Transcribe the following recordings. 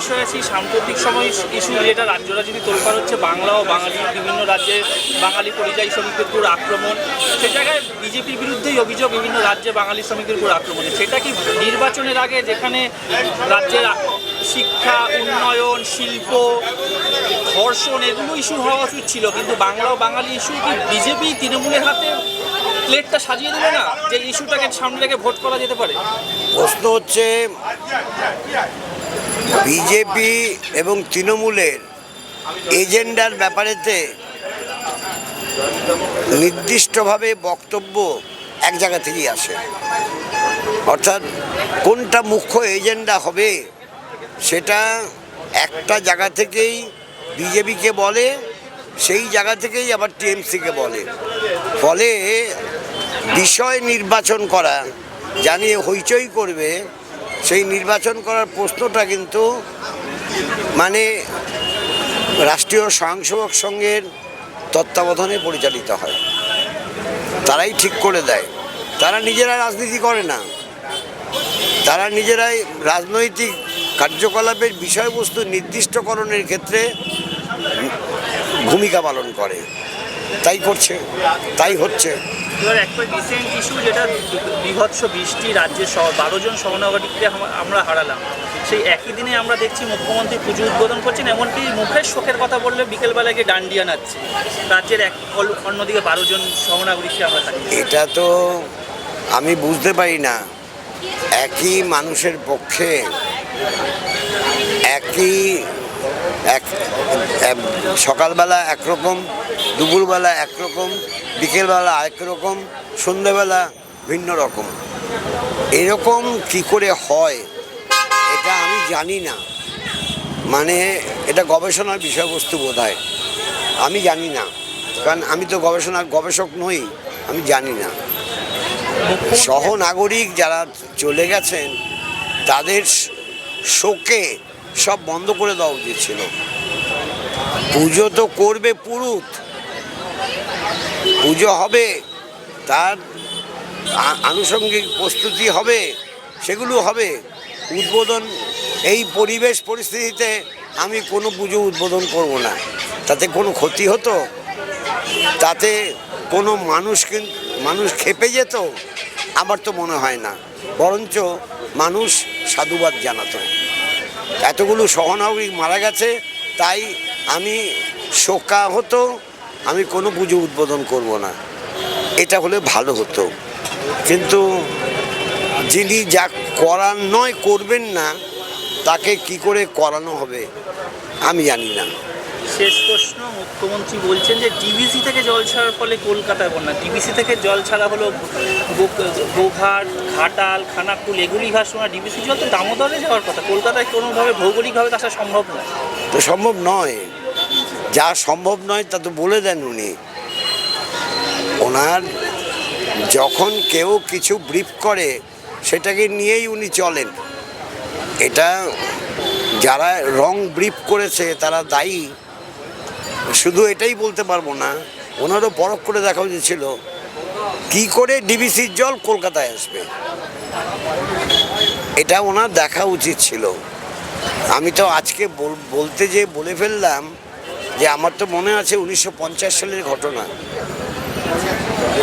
বিষয় আছে সাম্প্রতিক সময় ইস্যু যেটা রাজ্য রাজনীতি তোলপাড় হচ্ছে বাংলা ও বাঙালি বিভিন্ন রাজ্যে বাঙালি পরিযায়ী শ্রমিকদের উপর আক্রমণ, সে জায়গায় বিজেপির বিরুদ্ধেই অভিযোগ বিভিন্ন রাজ্যে বাঙালি শ্রমিকদের উপর আক্রমণ। সেটা কি নির্বাচনের আগে যেখানে রাজ্যের শিক্ষা, উন্নয়ন, শিল্প, ধর্ষণ এগুলো ইস্যু হওয়া উচিত ছিল, কিন্তু বাংলা ও বাঙালি ইস্যু কি বিজেপি তৃণমূলের হাতে প্লেটটা সাজিয়ে দিল না যে ইস্যুটাকে সামনে রেখে ভোট করা যেতে পারে? প্রশ্ন হচ্ছে বিজেপি এবং তৃণমূলের এজেন্ডার ব্যাপারেতে নির্দিষ্টভাবে বক্তব্য এক জায়গা থেকেই আসে, অর্থাৎ কোনটা মুখ্য এজেন্ডা হবে সেটা একটা জায়গা থেকেই বিজেপিকে বলে, সেই জায়গা থেকেই আবার টিএমসিকে বলে। ফলে বিষয় নির্বাচন করা জানিয়ে হইচই করবে, সেই নির্বাচন করার প্রশ্নটা কিন্তু মানে রাষ্ট্রীয় স্বয়ংসেবক সংঘের তত্ত্বাবধানে পরিচালিত হয়, তারাই ঠিক করে দেয়। তারা নিজেরা রাজনীতি করে না, তারা নিজেরাই রাজনৈতিক কার্যকলাপের বিষয়বস্তু নির্দিষ্টকরণের ক্ষেত্রে ভূমিকা পালন করে, তাই করছে, তাই হচ্ছে। এবার একটা রিসেন্ট ইস্যু যেটা বিভৎস বৃষ্টি, রাজ্যের 12 জন সহনাগরিককে আমরা হারালাম, সেই একই দিনে আমরা দেখছি মুখ্যমন্ত্রী পুজো উদ্বোধন করছেন, এমনকি মুখের শোকের কথা বললে বিকেলবেলায় গিয়ে ডান্ডিয়া নাচছে। রাজ্যের অন্যদিকে 12 জন সহনাগরিককে আমরা থাকি। এটা তো আমি বুঝতে পারি না, একই মানুষের পক্ষে একই সকালবেলা একরকম, দুপুরবেলা একরকম, বিকেলবেলা আরেক রকম, সন্ধ্যেবেলা ভিন্ন রকম, এরকম কি করে হয় এটা আমি জানি না। মানে এটা গবেষণার বিষয়বস্তু বোধ হয়, আমি জানি না, কারণ আমি তো গবেষক নই, আমি জানি না। সহনাগরিক যারা চলে গেছেন তাদের শোকে সব বন্ধ করে দেওয়া উচিত ছিল। পুজো তো করবে পুরুত, পুজো হবে, তার আনুষঙ্গিক প্রস্তুতি হবে, সেগুলো হবে। উদ্বোধন এই পরিবেশ পরিস্থিতিতে আমি কোনো পুজো উদ্বোধন করব না, তাতে কোনো ক্ষতি হতো? তাতে কোনো মানুষ ক্ষেপে যেত? আমার তো মনে হয় না, বরঞ্চ মানুষ সাধুবাদ জানাতো। এতগুলো সহনাগরিক মারা গেছে, তাই আমি শোকাহত, আমি কোনো পুজো উদ্বোধন করব না, এটা হলে ভালো হতো। কিন্তু যিনি যা করার নয় করবেন না, তাকে কি করে করানো হবে আমি জানি না। শেষ প্রশ্ন, মুখ্যমন্ত্রী বলছেন যে ডিবিসি থেকে জল ছাড়ার ফলে কলকাতায় বন্যা। ডিবিসি থেকে জল ছাড়া হলো গোঘাট, ঘাটাল, খানাকুল, এগুলি ভাসনা। ডিবিসি জল তো দামোদরে যাওয়ার কথা, কলকাতায় কোনোভাবে ভৌগোলিকভাবে আসা সম্ভব নয়। তো সম্ভব নয়, যা সম্ভব নয় তা তো বলে দেন উনি। ওনার যখন কেউ কিছু ব্রিফ করে সেটাকে নিয়েই উনি চলেন। এটা যারা রং ব্রিফ করেছে তারা দায়ী, শুধু এটাই বলতে পারবো না, ওনারও পরখ করে দেখা উচিত ছিল কী করে ডিবিসির জল কলকাতায় আসবে, এটা ওনার দেখা উচিত ছিল। আমি তো আজকে বলতে যে বলে ফেললাম যে আমার তো মনে আছে 1950 সালের ঘটনা।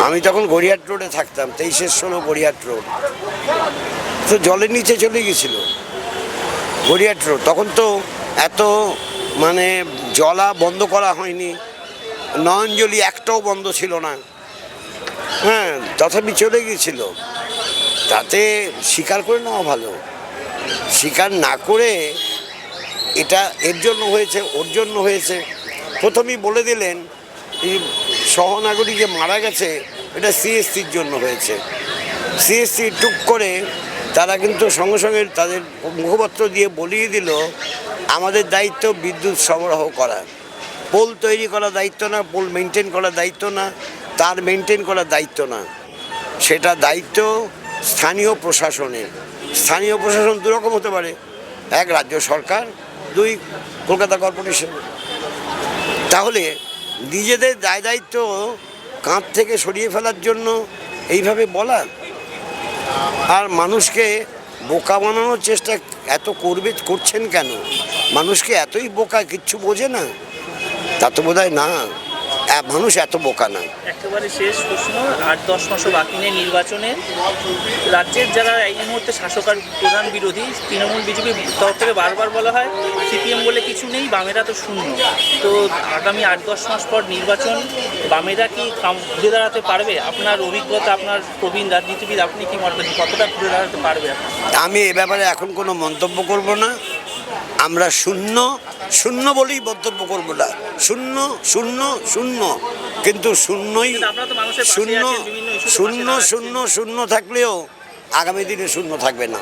আমি তখন গড়িয়াহাট রোডে থাকতাম, 23/16 গড়িয়াহাট রোড, তো জলের নিচে চলে গেছিল গড়িয়াহাট রোড। তখন তো এত মানে জলা বন্ধ করা হয়নি, নয়নজলি একটাও বন্ধ ছিল না, হ্যাঁ, তথাপি চলে গিয়েছিল। তাতে স্বীকার করে নেওয়া ভালো, স্বীকার না করে এটা এর জন্য হয়েছে, ওর জন্য হয়েছে, প্রথমেই বলে দিলেন এই সহনাগরিক যে মারা গেছে এটা সিএসসির জন্য হয়েছে। সিএসসি টুক করে তারা কিন্তু সঙ্গে সঙ্গে তাদের মুখপত্র দিয়ে বলিয়ে দিল আমাদের দায়িত্ব বিদ্যুৎ সরবরাহ করা, পোল তৈরি করা দায়িত্ব না, পোল মেনটেন করার দায়িত্ব না, তার মেনটেন করার দায়িত্ব না, সেটা দায়িত্ব স্থানীয় প্রশাসনের। স্থানীয় প্রশাসন দুরকম হতে পারে, এক রাজ্য সরকার, দুই কলকাতা কর্পোরেশন। তাহলে নিজেদের দায় দায়িত্ব কাঁধ থেকে সরিয়ে ফেলার জন্য এইভাবে বলা, আর মানুষকে বোকা বানানোর চেষ্টা এত করছেন কেন? মানুষকে এতই বোকা, কিচ্ছু বোঝে না? তা তো বোধ হয় না, মানুষ এত বোকা না। একেবারে শেষ প্রশ্ন, 8-10 মাসও বাকি নেই নির্বাচনে। রাজ্যের যারা এই মুহূর্তে শাসক আর প্রধান বিরোধী তৃণমূল বিজেপি তরফ থেকে বারবার বলা হয় সিপিএম বলে কিছু নেই, বামেরা তো শূন্য। তো আগামী 8-10 মাস পর নির্বাচন, বামেরা কি ঘুরে দাঁড়াতে পারবে? আপনার অভিজ্ঞতা, আপনার প্রবীণ রাজনীতিবিদ, আপনি কি মনে করেন কতটা ঘুরে দাঁড়াতে পারবে? আমি এ ব্যাপারে এখন কোনো মন্তব্য করব না। আমরা শূন্য শূন্য বলেই মন্তব্য করবো না। শূন্য শূন্য শূন্য, কিন্তু শূন্যই আপনারা তো মানুষের পাশে শূন্য আছেন, বিভিন্ন ইস্যুতে পাশে শূন্য দাঁড়াচ্ছেন। শূন্য শূন্য থাকলেও আগামী দিনে শূন্য থাকবে না।